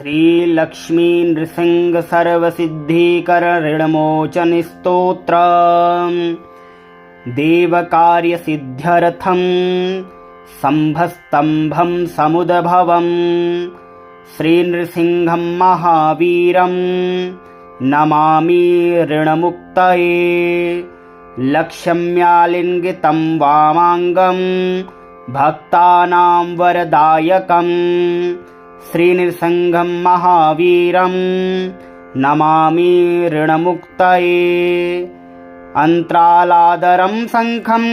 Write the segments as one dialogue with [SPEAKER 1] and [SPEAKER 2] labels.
[SPEAKER 1] श्रीलक्ष्मी नृसिंह सर्वसिद्धिकर ऋणमोचन स्तोत्र देवकार्यसिद्ध्यर्थं सम्भस्तम्भं समुद्भवं श्रीनृसिंहं महावीरं नमामि ऋणमुक्तये। लक्ष्म्यालिङ्गितं वामाङ्गं भक्तानां वरदायकं श्रीनृसिंहं महावीरं नमामि ऋणमुक्तये। अन्तरालादरं शङ्खं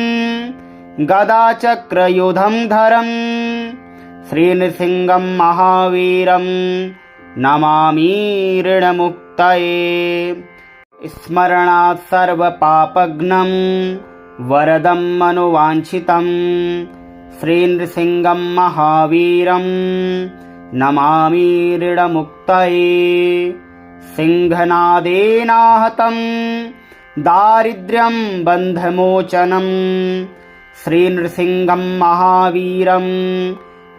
[SPEAKER 1] गदाचक्रयुधं धरं श्रीनृसिंहं महावीरं नमामि ऋणमुक्तये। स्मरणात् सर्वपापघ्नं वरदं मनोवाञ्छितं श्रीनृसिंहं महावीरं नमामि ऋणमुक्तये। सिंहनादेनाहतं दारिद्र्यं बन्धमोचनं श्रीनृसिंहं महावीरं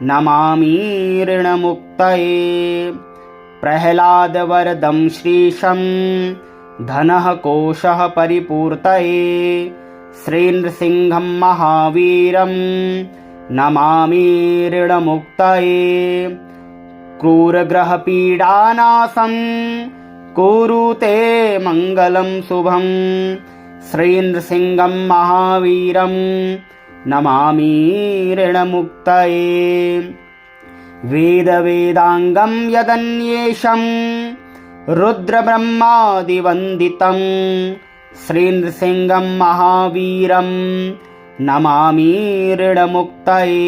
[SPEAKER 1] नमामि ऋणमुक्तये। प्रह्लादवरदं श्रीशं धनः कोशः परिपूर्तये श्रीनृसिंहं महावीरं नमामि ऋणमुक्तये। क्रूरग्रहपीडानाशं कुरुते मङ्गलं शुभं श्रीनृसिंहं महावीरं नमामि ऋणमुक्तये। वेदवेदाङ्गं यदन्येषं रुद्रब्रह्मादिवन्दितं श्रीनृसिंहं महावीरं नमामि ऋणमुक्तये।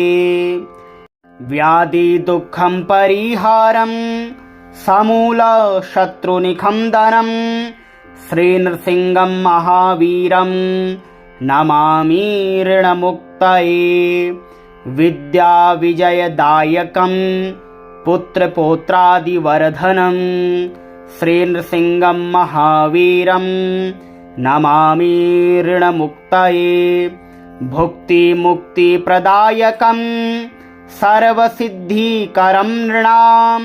[SPEAKER 1] व्याधिदुःखं परिहारं समूलशत्रुनिखन्दनं श्रीनृसिंहं महावीरं नमामि ऋणमुक्तये। विद्याविजयदायकं पुत्रपौत्रादिवर्धनं श्रीनृसिंहं महावीरं नमामि ऋणमुक्तये। भुक्तिमुक्तिप्रदायकं सर्वसिद्धिकरं नृणां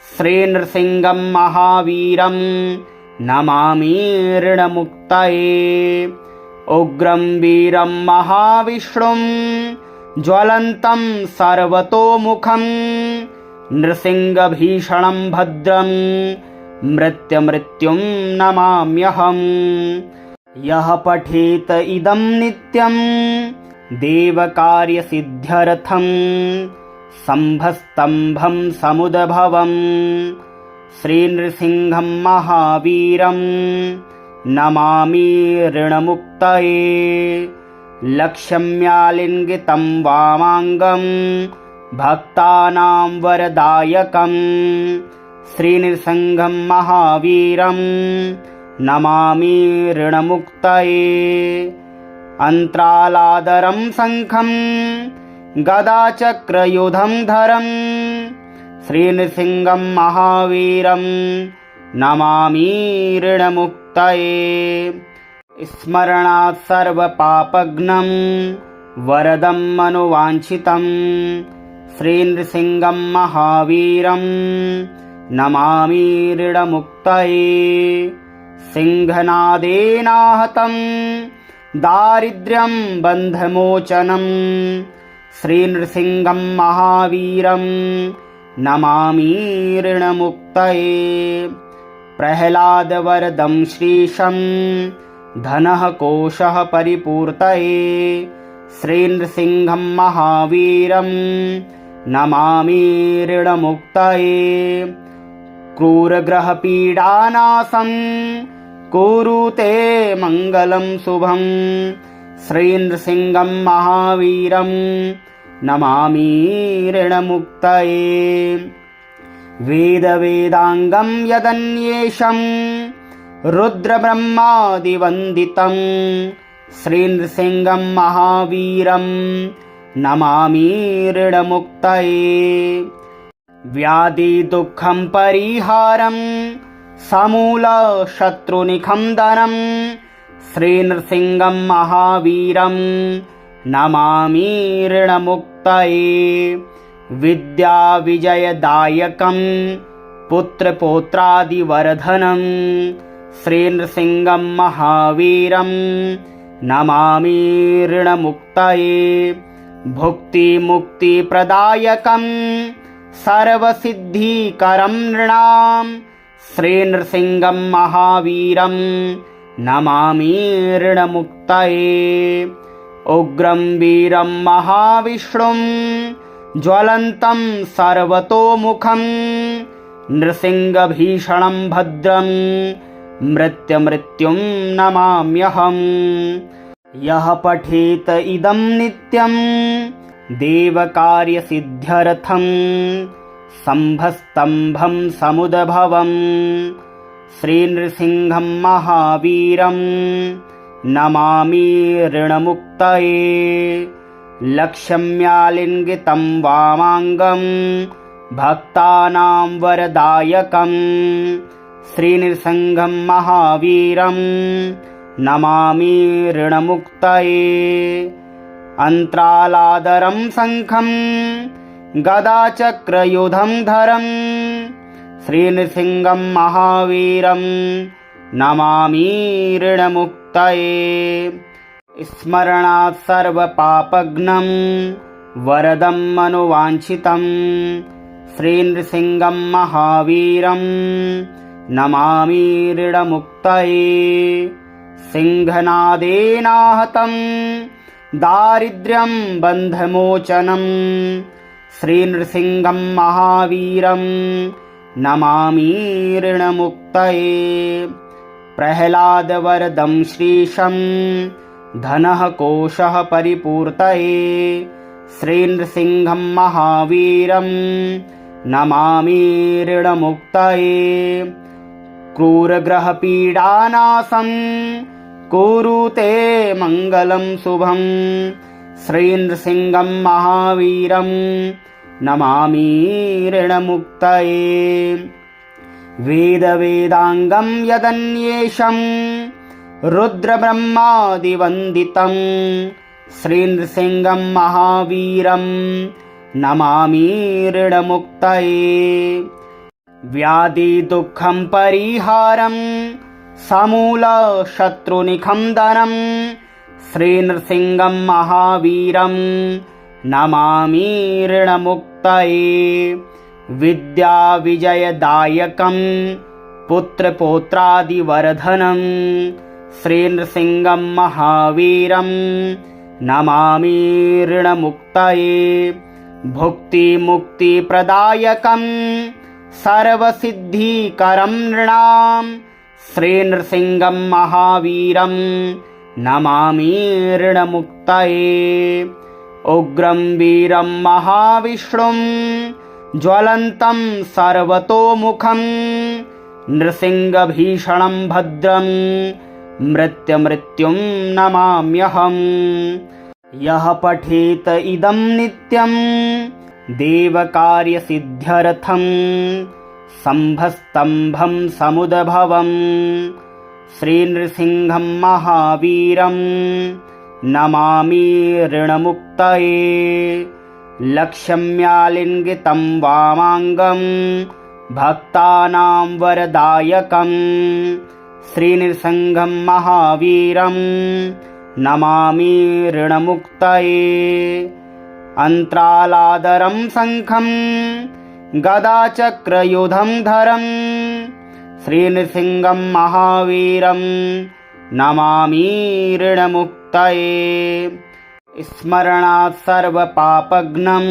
[SPEAKER 1] श्रीनृसिंहं महावीरं नमामि ऋणमुक्तये। उग्रं वीरं महाविष्णुं ज्वलन्तं सर्वतोमुखं नृसिंहभीषणं भद्रं मृत्युं नमाम्यहम्। यः पठेत इदं नित्यं देवकार्यसिद्ध्यर्थं सम्भस्तम्भं समुद्भवं श्रीनृसिंहं महावीरं नमामि ऋणमुक्तये। लक्ष्म्यालिङ्गितं वामाङ्गं भक्तानां वरदायकं श्रीनृसिंहं महावीरं नमामि ऋणमुक्तये। अन्तरालादरं शङ्खं गदाचक्रयुधं धरं श्रीनृसिंहं महावीरं नमामि ऋणमुक्तये। स्मरणात् सर्वपापघ्नं वरदं मनोवाञ्छितं श्रीनृसिंहं महावीरं नमामि ऋणमुक्तये। सिंहनादेनाहतं दारिद्र्यं बन्धमोचनं श्रीनृसिंहं महावीरं नमामि ऋणमुक्तये। प्रह्लादवरदं श्रीशं धनः कोशः परिपूर्तये श्रीनृसिंहं महावीरं नमामि ऋणमुक्तये। क्रूरग्रहपीडानाशं कुरुते मङ्गलं शुभं श्रीनृसिंहं महावीरं नमामि ऋणमुक्तये। वेदवेदाङ्गं यदन्येषं रुद्रब्रह्मादिवन्दितं श्रीनृसिंहं महावीरं नमामि ऋणमुक्तये। व्याधिदुःखं परिहारं समूलशत्रुनिखन्दनं श्रीनृसिंहं महावीरं नमामि ऋणमुक्तये। विद्याविजयदायकं पुत्रपौत्रादिवर्धनं श्रीनृसिंहं महावीरं नमामि ऋणमुक्तये भुक्तिमुक्तिप्रदायकं सर्वसिद्धिकरं नृणां श्रीनृसिंहं महावीरं नमामि ऋणमुक्तये उग्रं वीरं महाविष्णुं ज्वलन्तं सर्वतोमुखं नृसिंहभीषणं भद्रं मृत्युं नमाम्यहम् यः पठेत इदं नित्यं देवकार्यसिद्ध्यर्थं शम्भस्तम्भं समुद्भवं श्रीनृसिंहं महावीरं नमामि ऋणमुक्तये लक्ष्म्यालिङ्गितं वामाङ्गं भक्तानां वरदायकं श्रीनृसिंहं महावीरं नमामि ऋणमुक्तये अन्तरालादरं शङ्खं गदाचक्रयुधं धरं श्रीनृसिंहं महावीरं नमामि ऋणमुक्तये स्मरणात् सर्वपापघ्नं वरदं मनोवाञ्छितं श्रीनृसिंहं महावीरं नमामि ऋणमुक्तये सिंहनादेनाहतं दारिद्र्यं बन्धमोचनं श्रीनृसिंहं महावीरं नमामि ऋणमुक्तये प्रह्लादवरदं श्रीशं धनः कोशः परिपूर्तये श्रीनृसिंहं महावीरं नमामि ऋणमुक्तये क्रूरग्रहपीडानाशं कुरुते मङ्गलं शुभं श्रीनृसिंहं महावीरं नमामि ऋणमुक्तये वेदवेदाङ्गं यदन्येषं रुद्रब्रह्मादिवन्दितं श्रीनृसिंहं महावीरं नमामि ऋणमुक्तये व्याधिदुःखं परिहारं समूलशत्रुनिखन्दनं श्रीनृसिंहं महावीरं नमामि ऋणमुक्तये विद्याविजयदायकं पुत्रपौत्रादिवर्धनं श्रीनृसिंहं महावीरं नमामि ऋणमुक्तये भुक्तिमुक्तिप्रदायकं सर्वसिद्धिकरं नृणां श्रीनृसिंहं महावीरं नमामि ऋणमुक्तये उग्रं वीरं महाविष्णुं ज्वलन्तं सर्वतोमुखं नृसिंहभीषणं भद्रं मृत्युं नमाम्यहम् यः पठेत इदं नित्यं देवकार्यसिद्ध्यर्थं शम्भस्तम्भं समुद्भवं श्रीनृसिंहं महावीरं नमामि ऋणमुक्तये लक्ष्म्यालिङ्गितं वामाङ्गं भक्तानां वरदायकं श्रीनृसिंहं महावीरं नमामि ऋणमुक्तये अन्तरालादरं शङ्खं गदाचक्रयुधं धरं श्रीनृसिंहं महावीरं नमामि ऋणमुक्तये स्मरणात् सर्वपापघ्नं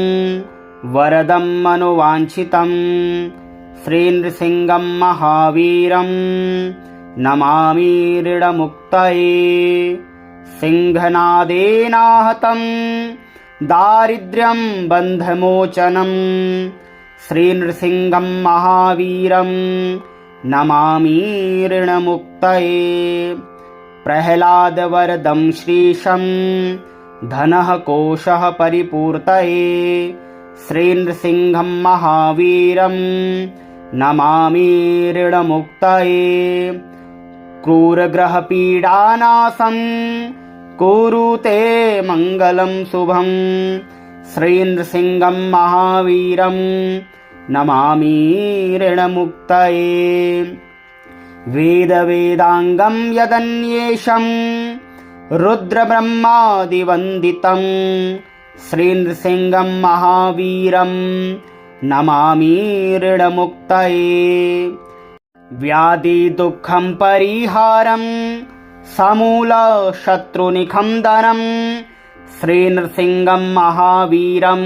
[SPEAKER 1] वरदं मनोवाञ्छितं श्रीनृसिंहं महावीरं नमामि ऋणमुक्तये सिंहनादेनाहतं दारिद्र्यं बन्धमोचनं श्रीनृसिंहं महावीरं नमामि ऋणमुक्तये प्रह्लादवरदं श्रीशं धनः कोशः परिपूर्तये श्रीनृसिंहं महावीरं नमामि ऋणमुक्तये क्रूरग्रहपीडानाशं कुरुते मङ्गलं शुभं श्रीनृसिंहं महावीरं नमामि ऋणमुक्तये। वेदवेदाङ्गं यदन्येषं रुद्रब्रह्मादिवन्दितं श्रीनृसिंहं महावीरं नमामि ऋणमुक्तये। व्याधिदुःखं परिहारं समूलशत्रुनिखन्दनं श्रीनृसिंहं महावीरं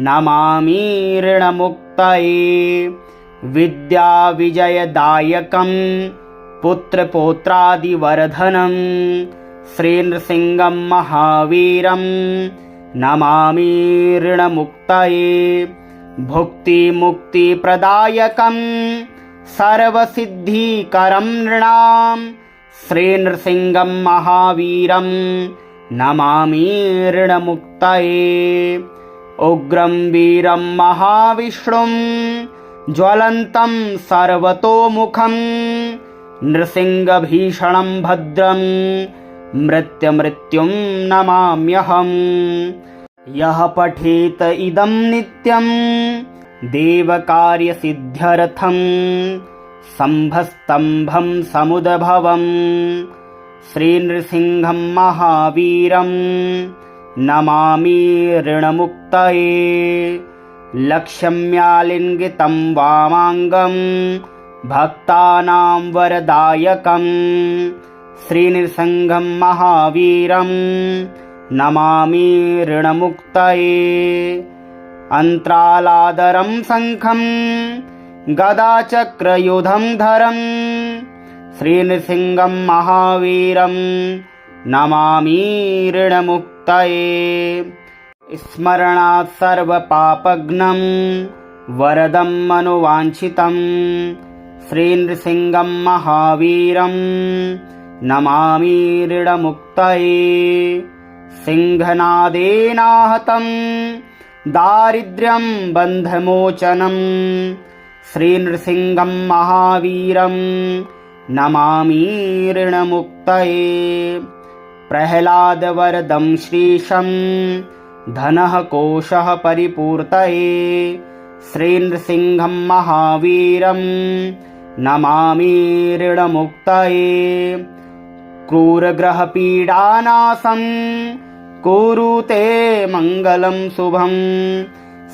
[SPEAKER 1] नमामि ऋणमुक्तये। विद्याविजयदायकं पुत्रपौत्रादिवर्धनं श्रीनृसिंहं महावीरं नमामि ऋणमुक्तये। भुक्तिमुक्तिप्रदायकं सर्वसिद्धिकरं नृणां श्रीनृसिंहं महावीरं नमामि ऋणमुक्तये। उग्रं वीरं महाविष्णुं ज्वलन्तं सर्वतोमुखं नृसिंहभीषणं भद्रं मृत्युं नमाम्यहम्। यः पठेत इदं नित्यं देवकार्यसिद्ध्यर्थं शम्भस्तम्भं समुद्भवं श्रीनृसिंहं महावीरं नमामि ऋणमुक्तये। लक्ष्म्यालिङ्गितं वामाङ्गं भक्तानां वरदायकं श्रीनृसिंहं महावीरं नमामि ऋणमुक्तये। अन्तरालादरं शङ्खं गदाचक्रयुधं धरं श्रीनृसिंहं महावीरं नमामि ऋणमुक्तये। स्मरणात् सर्वपापघ्नं वरदं मनोवाञ्छितं श्रीनृसिंहं महावीरं नमामि ऋणमुक्तये। सिंहनादेनाहतं दारिद्र्यं बन्धमोचनं श्रीनृसिंहं महावीरं नमामि ऋणमुक्तये। प्रह्लादवरदं श्रीशं धनः कोशः परिपूर्तये श्रीनृसिंहं महावीरं नमामि ऋणमुक्तये। क्रूरग्रहपीडानाशं कुरुते मङ्गलं शुभं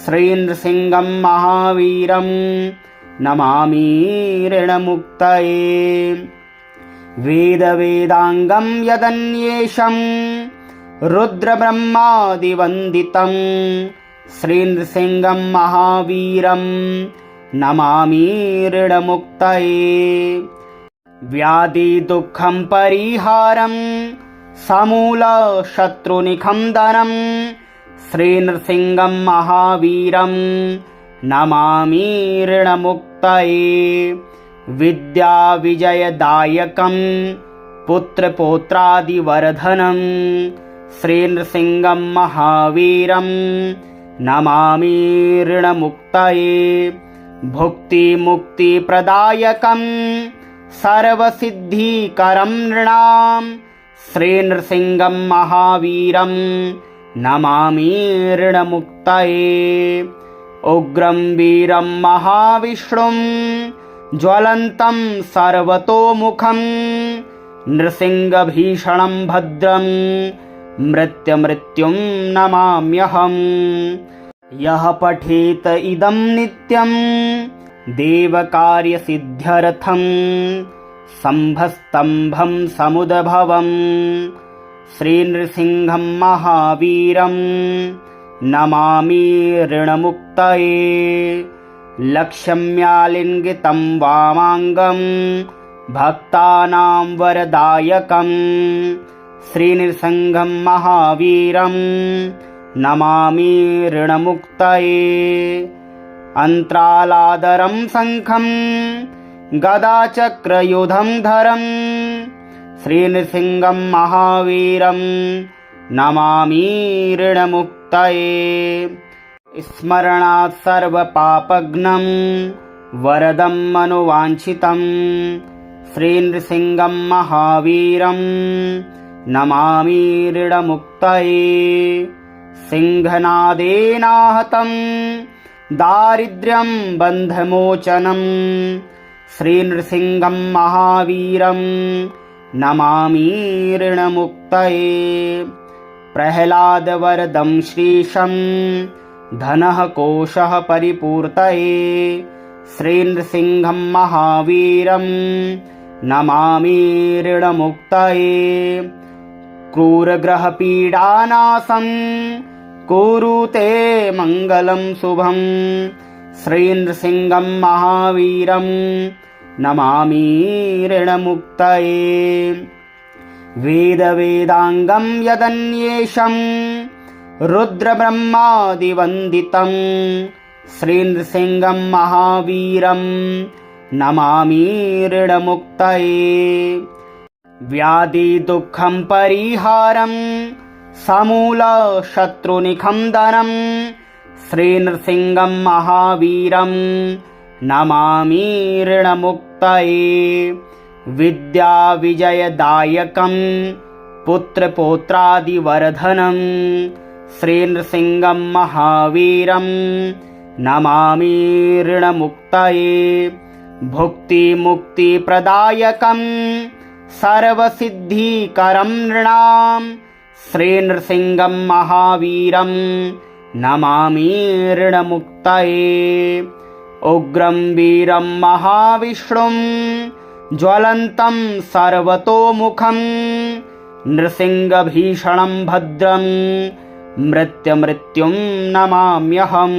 [SPEAKER 1] श्रीनृसिंहं महावीरं नमामि ऋणमुक्तये। वेदवेदाङ्गं यदन्येषं रुद्रब्रह्मादिवन्दितं श्रीनृसिंहं महावीरं नमामि ऋणमुक्तये। व्याधिदुःखं परिहारं समूलशत्रुनिखन्दनं श्रीनृसिंहं महावीरं नमामि ऋणमुक्तये। विद्याविजयदायकं पुत्रपौत्रादिवर्धनं श्रीनृसिंहं महावीरं नमामि ऋणमुक्तये। भुक्तिमुक्तिप्रदायकं सर्वसिद्धिकरं नृणां श्रीनृसिंहं महावीरं नमामि ऋणमुक्तये। उग्रं वीरं महाविष्णुं ज्वलन्तं सर्वतोमुखं नृसिंहभीषणं भद्रं मृत्युं नमाम्यहम्। यः पठेत इदं नित्यं देवकार्यसिद्ध्यर्थं शम्भस्तम्भं समुद्भवं श्रीनृसिंहं महावीरं नमामि ऋणमुक्तये। लक्ष्म्यालिङ्गितं वामाङ्गं भक्तानां वरदायकं श्रीनृसिंहं महावीरं नमामि ऋणमुक्तये। अन्तरालादरं शङ्खं गदाचक्रयुधं धरं श्रीनृसिंहं महावीरं नमामि ऋणमुक्तये। स्मरणात् सर्वपापघ्नं वरदं मनोवाञ्छितं श्रीनृसिंहं महावीरं नमामि ऋणमुक्तये। सिंहनादेनाहतं दारिद्र्यं बन्धमोचनं श्रीनृसिंहं महावीरं नमामि ऋणमुक्तये प्रह्लादवरदं श्रीशं धनः कोशः परिपूर्तये श्रीनृसिंहं महावीरं नमामि ऋणमुक्तये क्रूरग्रहपीडानाशं कुरुते मङ्गलं शुभं श्रीनृसिंहं महावीरं नमामि ऋणमुक्तये वेदवेदाङ्गं यदन्येषं रुद्रब्रह्मादिवन्दितं श्रीनृसिंहं महावीरं नमामि ऋणमुक्तये व्याधिदुःखं परिहारं समूलशत्रुनिखन्दनं श्रीनृसिंहं महावीरं नमामि ऋणमुक्तये विद्याविजयदायकं पुत्रपौत्रादिवर्धनं श्रीनृसिंहं महावीरं नमामि ऋणमुक्तये भुक्तिमुक्तिप्रदायकं सर्वसिद्धिकरं नृणां श्रीनृसिंहं महावीरं नमामि ऋणमुक्तये उग्रं वीरं महाविष्णुं ज्वलन्तं सर्वतोमुखं नृसिंहभीषणं भद्रं मृत्युं नमाम्यहम्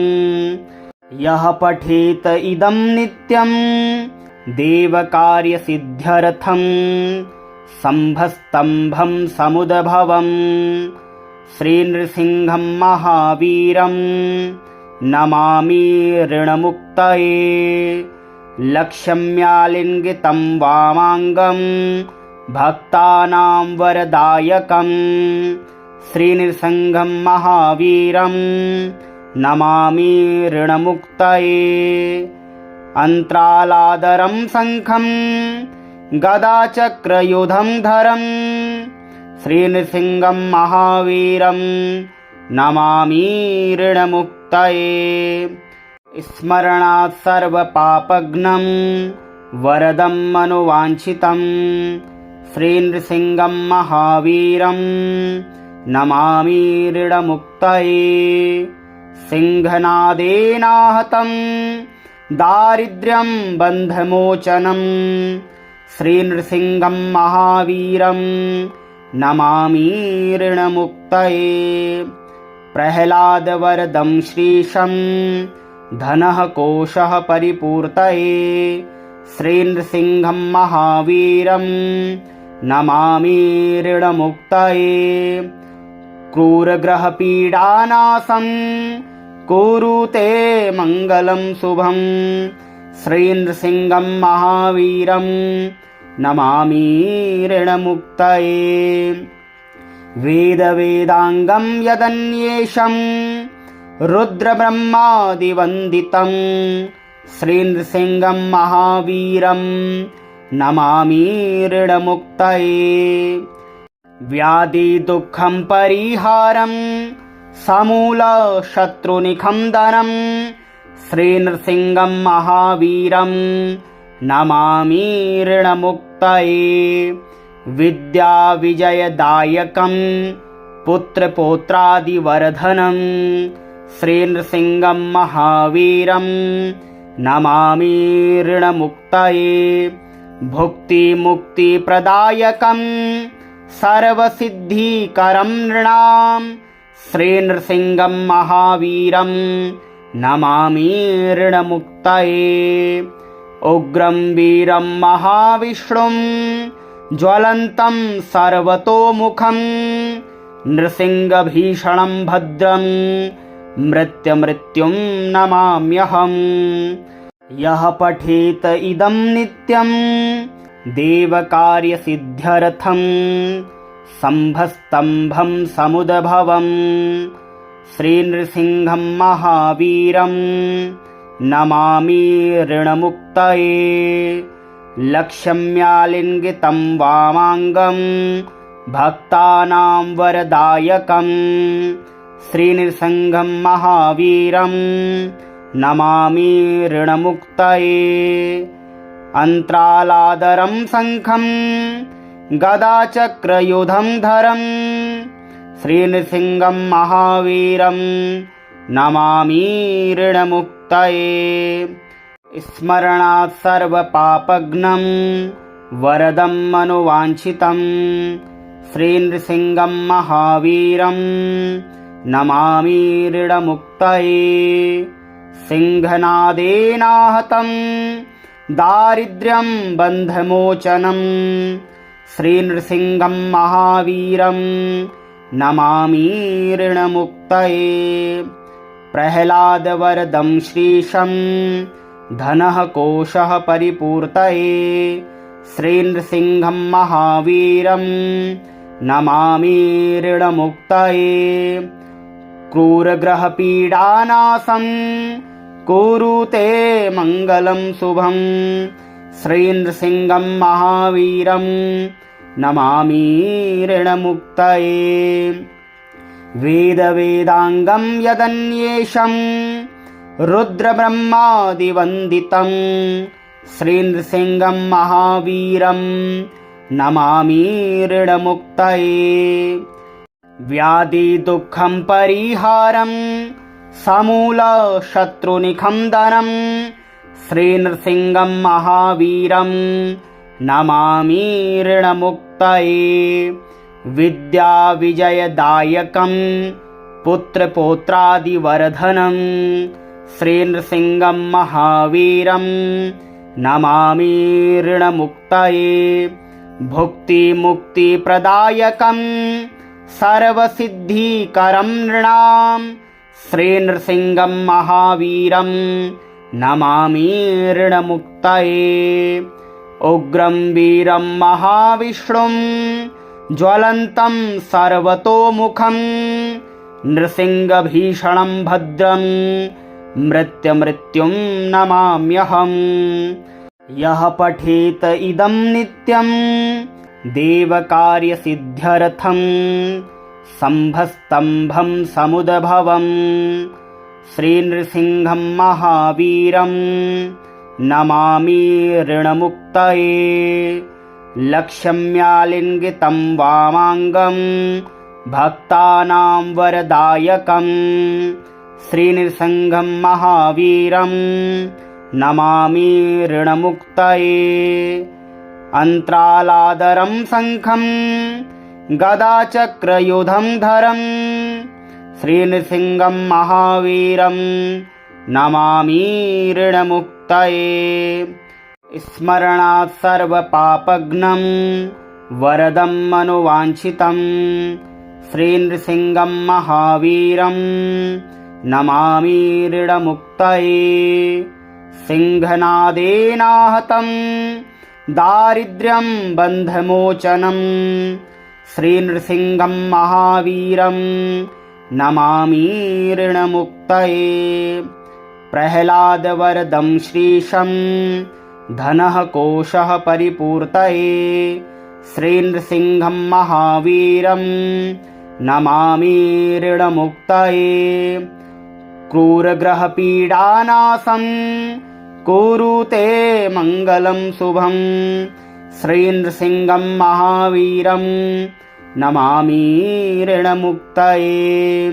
[SPEAKER 1] यः पठेत इदं नित्यं देवकार्यसिद्ध्यर्थं शम्भस्तम्भं समुद्भवं श्रीनृसिंहं महावीरं नमामि ऋणमुक्तये लक्ष्म्यालिङ्गितं वामाङ्गं भक्तानां वरदायकं श्रीनृसिंहं महावीरं नमामि ऋणमुक्तये अन्त्रालादरं शङ्खं गदाचक्रयुधं धरं श्रीनृसिंहं महावीरं नमामि ऋणमुक्तये स्मरणात् सर्वपापघ्नं वरदं मनोवाञ्छितं श्रीनृसिंहं महावीरं नमामि ऋणमुक्तये सिंहनादेनाहतं दारिद्र्यं बन्धमोचनं श्रीनृसिंहं महावीरं नमामि ऋणमुक्तये प्रह्लादवरदं श्रीशं धनः कोशः परिपूर्तये श्रीनृसिंहं महावीरं नमामि ऋणमुक्तये क्रूरग्रहपीडानाशं कुरुते मङ्गलं शुभं श्रीनृसिंहं महावीरं नमामि ऋणमुक्तये वेदवेदाङ्गं यदन्येषं रुद्रब्रह्मादिवन्दितं श्रीनृसिंहं महावीरं नमामि ऋणमुक्तये व्याधिदुःखं परिहारं समूलशत्रुनिखन्दनं श्रीनृसिंहं महावीरं नमामि ऋणमुक्तये विद्याविजयदायकं पुत्रपौत्रादिवर्धनं श्रीनृसिंहं महावीरं नमामि ऋणमुक्तये भुक्तिमुक्तिप्रदायकं सर्वसिद्धिकरं नृणां श्रीनृसिंहं महावीरं नमामि ऋणमुक्तये उग्रं वीरं महाविष्णुं ज्वलन्तं सर्वतोमुखं नृसिंहभीषणं भद्रं मृत्युं नमाम्यहम् यः पठेत इदं नित्यं देवकार्यसिद्ध्यर्थं शम्भस्तम्भं समुद्भवं श्रीनृसिंहं महावीरं नमामि ऋणमुक्तये लक्ष्म्यालिङ्गितं वामाङ्गं भक्तानां वरदायकं श्रीनृसिंहं महावीरं नमामि ऋणमुक्तये। अन्तरालादरं शङ्खं गदाचक्रयुधं धरं श्रीनृसिंहं महावीरं नमामि ऋणमुक्तये। स्मरणात् सर्वपापघ्नं वरदं मनोवाञ्छितं श्रीनृसिंहं महावीरं नमामि ऋणमुक्तये। सिंहनादेनाहतं दारिद्र्यं बन्धमोचनं श्रीनृसिंहं महावीरं नमामि ऋणमुक्तये। प्रह्लादवरदं श्रीशं धनः कोशः परिपूर्तये श्रीनृसिंहं महावीरं नमामि ऋणमुक्तये। क्रूरग्रहपीडानाशं कुरुते मङ्गलं शुभं श्रीनृसिंहं महावीरं नमामि ऋणमुक्तये। वेदवेदाङ्गं यदन्येषं रुद्रब्रह्मादिवन्दितं श्रीनृसिंहं महावीरं नमामि ऋणमुक्तये। व्याधिदुःखं परिहारं समूलशत्रुनिखन्दनं श्रीनृसिंहं महावीरं नमामि ऋणमुक्तये। विद्याविजयदायकं पुत्रपौत्रादिवर्धनं श्रीनृसिंहं महावीरं नमामि ऋणमुक्तये। भुक्तिमुक्तिप्रदायकं सर्वसिद्धिकरं नृणां श्रीनृसिंहं महावीरं नमामि ऋणमुक्तये। उग्रं वीरं महाविष्णुं ज्वलन्तं सर्वतोमुखं नृसिंहभीषणं भद्रं मृत्युं नमाम्यहम्। यः पठेत इदं नित्यं देवकार्यसिद्ध्यर्थं शम्भस्तम्भं समुद्भवं श्रीनृसिंहं महावीरं नमामि ऋणमुक्तये। लक्ष्म्यालिङ्गितं वामाङ्गं भक्तानां वरदायकं श्रीनृसिंहं महावीरं नमामि ऋणमुक्तये। अन्तरालादरं शङ्खं गदाचक्रयुधं धरं श्रीनृसिंहं महावीरं नमामि ऋणमुक्तये। स्मरणात् सर्वपापघ्नं वरदं मनोवाञ्छितं श्रीनृसिंहं महावीरं नमामि ऋणमुक्तये। सिंहनादेनाहतं दारिद्र्यं बन्धमोचनं श्रीनृसिंहं महावीरं नमामि ऋणमुक्तये। प्रह्लादवरदं श्रीशं धनः कोशः परिपूर्तये श्रीनृसिंहं महावीरं नमामि ऋणमुक्तये। क्रूरग्रहपीडानाशं कुरुते मङ्गलं शुभं श्रीनृसिंहं महावीरं नमामि ऋणमुक्तये।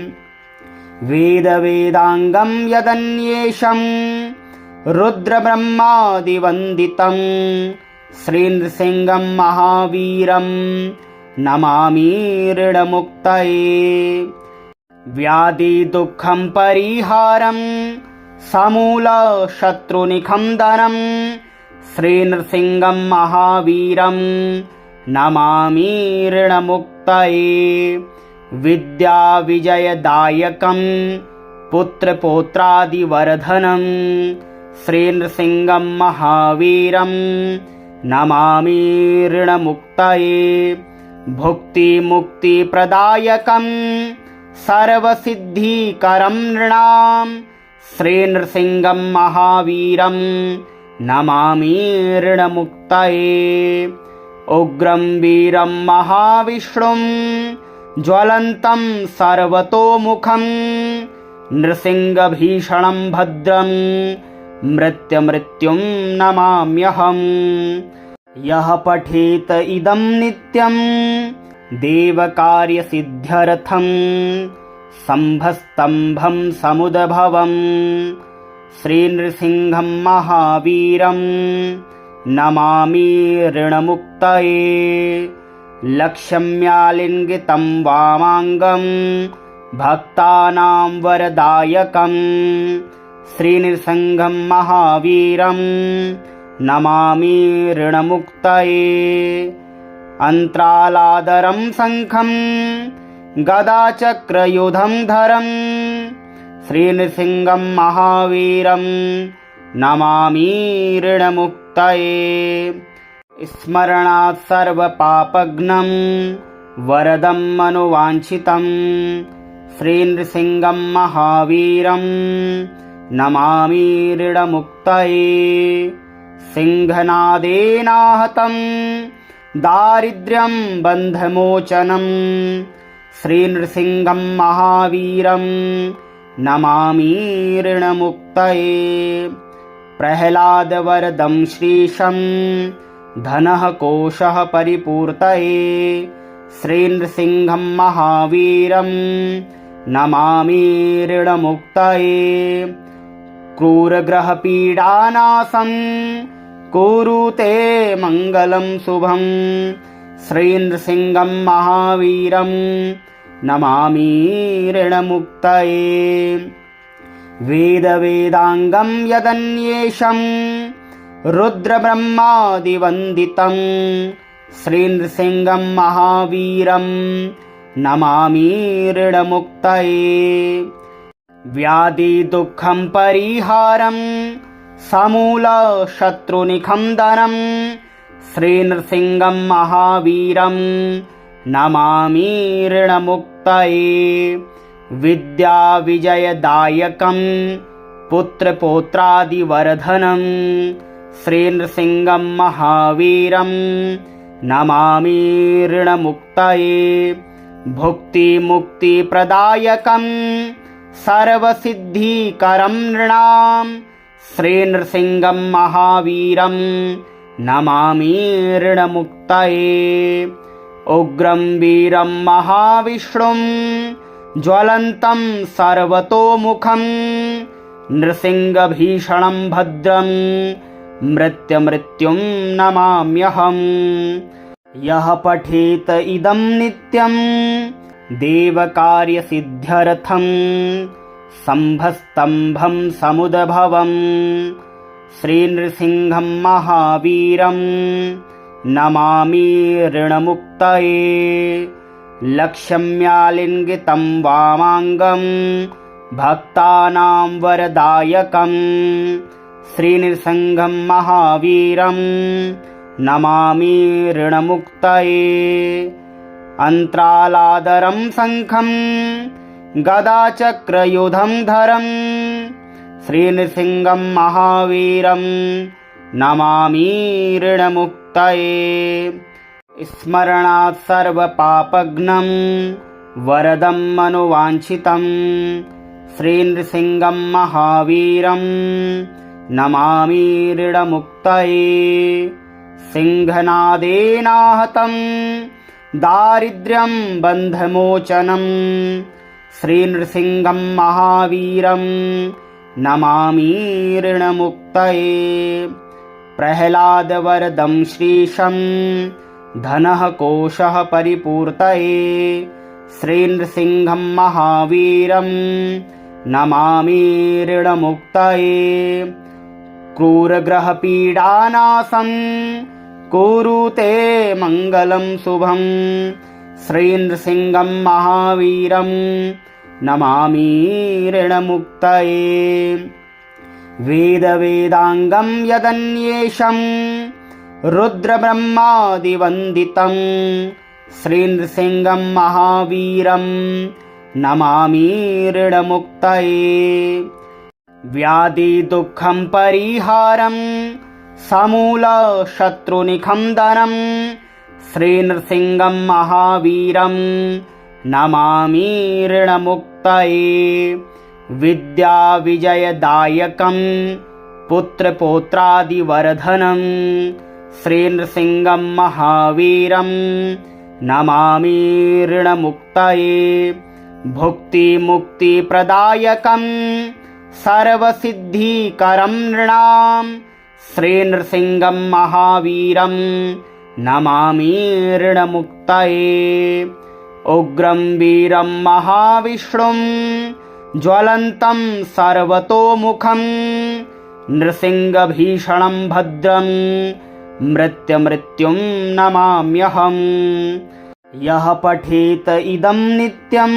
[SPEAKER 1] वेदवेदाङ्गं यदन्येषं रुद्रब्रह्मादिवन्दितं श्रीनृसिंहं महावीरं नमामि ऋणमुक्तये। व्याधिदुःखं परिहारं समूलशत्रुनिखन्दनं श्रीनृसिंहं महावीरं नमामि ऋणमुक्तये। विद्याविजयदायकं पुत्रपौत्रादिवर्धनं श्रीनृसिंहं महावीरं नमामि ऋणमुक्तये। भुक्तिमुक्तिप्रदायकं सर्वसिद्धिकरं नृणां श्रीनृसिंहं महावीरं नमामि ऋणमुक्तये। उग्रं वीरं महाविष्णुं ज्वलन्तं सर्वतोमुखं नृसिंहभीषणं भद्रं मृत्युं नमाम्यहम्। यः पठेत इदं नित्यं देवकार्यसिद्ध्यर्थं शम्भस्तम्भं समुद्भवं श्रीनृसिंहं महावीरं नमामि ऋणमुक्तये। लक्ष्म्यालिङ्गितं वामाङ्गं भक्तानां वरदायकं श्रीनृसिंहं महावीरं नमामि ऋणमुक्तये। अन्तरालादरं शङ्खं गदाचक्रयुधं धरं श्रीनृसिंहं महावीरं नमामि ऋणमुक्तये। स्मरणात् सर्वपापघ्नं वरदं मनुवाञ्छितं श्रीनृसिंहं महावीरं नमामि ऋणमुक्तये। सिंहनादेनाहतं दारिद्र्यं बन्धमोचनं श्रीनृसिंहं महावीरं नमामि ऋणमुक्तये। प्रह्लादवरदं श्रीशं धनः कोशः परिपूर्तये श्रीनृसिंहं महावीरं नमामि ऋणमुक्तये। क्रूरग्रहपीडानाशं कुरुते मङ्गलं शुभं श्रीनृसिंहं महावीरं नमामि ऋणमुक्तये। वेदवेदाङ्गं यदन्येषं रुद्रब्रह्मादिवन्दितं श्रीनृसिंहं महावीरं नमामि ऋणमुक्तये। व्याधिदुःखं परिहारं समूलशत्रुनिखन्दनं श्रीनृसिंहं महावीरं नमामि ऋणमुक्तये। विद्याविजयदायकं पुत्रपौत्रादिवर्धनं श्रीनृसिंहं महावीरं नमामि ऋणमुक्तये। भुक्तिमुक्तिप्रदायकं सर्वसिद्धिकरं नृणां श्रीनृसिंहं महावीरं नमामि ऋणमुक्तये। उग्रं वीरं महाविष्णुं ज्वलन्तं सर्वतोमुखं नृसिंहभीषणं भद्रं मृत्युं नमाम्यहम्। यः पठेत इदं नित्यं देवकार्यसिद्ध्यर्थं शम्भस्तम्भं समुद्भवं श्रीनृसिंहं महावीरं नमामि ऋणमुक्तये। लक्ष्म्यालिङ्गितं वामाङ्गं भक्तानां वरदायकं श्रीनृसिंहं महावीरं नमामि ऋणमुक्तये। अन्तरालादरं शङ्खं गदाचक्रयुधं धरं श्रीनृसिंहं महावीरं नमामि ऋणमुक्तये। स्मरणात् सर्वपापघ्नं वरदं मनुवाञ्छितं श्रीनृसिंहं महावीरं नमामि ऋणमुक्तये। सिंहनादेनाहतं दारिद्र्यं बन्धमोचनं श्रीनृसिंहं महावीरं नमामि ऋणमुक्तये। प्रह्लादवरदं श्रीशं धनः कोशः परिपूर्तये श्रीनृसिंहं महावीरं नमामि ऋणमुक्तये। क्रूरग्रहपीडानाशं कुरुते मङ्गलं शुभं श्रीनृसिंहं महावीरं नमामि ऋणमुक्तये। वेदवेदाङ्गं यदन्येषं रुद्रब्रह्मादिवन्दितं श्रीनृसिंहं महावीरं नमामि ऋणमुक्तये। व्याधिदुःखं परिहारं समूलशत्रुनिखन्दनं श्रीनृसिंहं महावीरं नमामि ऋणमुक्तये। विद्याविजयदायकं पुत्रपौत्रादिवर्धनं श्रीनृसिंहं महावीरं नमामि ऋणमुक्तये भुक्तिमुक्तिप्रदायकं सर्वसिद्धिकरं नृणां श्रीनृसिंहं महावीरं नमामि ऋणमुक्तये उग्रं वीरं महाविष्णुं ज्वलन्तं सर्वतोमुखं नृसिंहभीषणं भद्रं मृत्युं नमाम्यहम्। यः पठेत इदं नित्यं